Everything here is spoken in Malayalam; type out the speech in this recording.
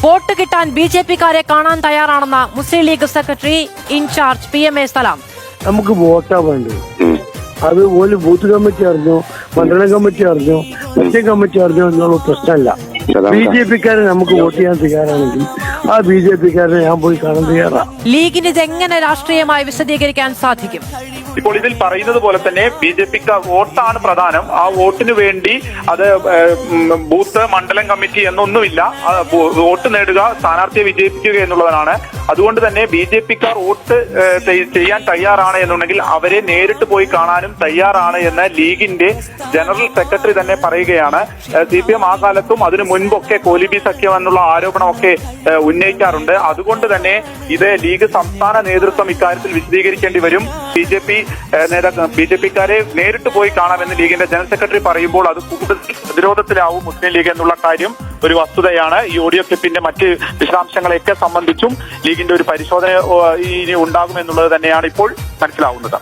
വോട്ട് കിട്ടാൻ BJP-ക്കാരെ കാണാൻ തയ്യാറാണെന്ന മുസ്ലിം ലീഗ് സെക്രട്ടറി ഇൻചാർജ് PMA സലാം. നമുക്ക് വോട്ടാ വേണ്ടത്. അത് ഒരു ബൂത്ത് കമ്മിറ്റി അറിഞ്ഞോ, മണ്ഡലം കമ്മിറ്റി അറിഞ്ഞോ, മറ്റേ കമ്മിറ്റി അറിഞ്ഞോ എന്നുള്ള പ്രശ്നമല്ല. BJP-ക്കാരെ നമുക്ക് വോട്ട് ചെയ്യാൻ തയ്യാറാണെങ്കിൽ ആ BJP-ക്കാരെ ഞാൻ പോയി കാണാൻ തയ്യാറാണ്. ലീഗിന് ഇതെങ്ങനെ രാഷ്ട്രീയമായി വിശദീകരിക്കാൻ സാധിക്കും? ഇപ്പോൾ ഇതിൽ പറയുന്നത് പോലെ തന്നെ BJP-ക്ക് വോട്ടാണ് പ്രധാനം. ആ വോട്ടിന് വേണ്ടി അത് ബൂത്ത് മണ്ഡലം കമ്മിറ്റി എന്നൊന്നുമില്ല. വോട്ട് നേടുക, സ്ഥാനാർത്ഥിയെ വിജയിപ്പിക്കുക എന്നുള്ളതാണ്. അതുകൊണ്ട് തന്നെ BJP-ക്കാർ വോട്ട് ചെയ്യാൻ തയ്യാറാണ് എന്നുണ്ടെങ്കിൽ അവരെ നേരിട്ട് പോയി കാണാനും തയ്യാറാണ് എന്ന് ലീഗിന്റെ ജനറൽ സെക്രട്ടറി തന്നെ പറയുകയാണ്. CPM ആ കാലത്തും അതിനു മുൻപൊക്കെ കോലിബി സഖ്യം എന്നുള്ള ആരോപണമൊക്കെ ഉന്നയിക്കാറുണ്ട്. അതുകൊണ്ട് തന്നെ ഇത് ലീഗ് സംസ്ഥാന നേതൃത്വം ഇക്കാര്യത്തിൽ വിശദീകരിക്കേണ്ടി വരും. BJP-ക്കാരെ നേരിട്ട് പോയി കാണാമെന്ന് ലീഗിന്റെ ജനറൽ സെക്രട്ടറി പറയുമ്പോൾ അത് കൂടുതൽ പ്രതിരോധത്തിലാവും മുസ്ലിം ലീഗ് എന്നുള്ള കാര്യം ഒരു വസ്തുതയാണ്. ഈ ഓഡിയോ ക്ലിപ്പിന്റെ മറ്റ് വിശദാംശങ്ങളെയൊക്കെ സംബന്ധിച്ചും ലീഗിന്റെ ഒരു പരിശോധന ഇനി ഉണ്ടാകുമെന്നുള്ളത് തന്നെയാണ് ഇപ്പോൾ മനസ്സിലാവുന്നത്.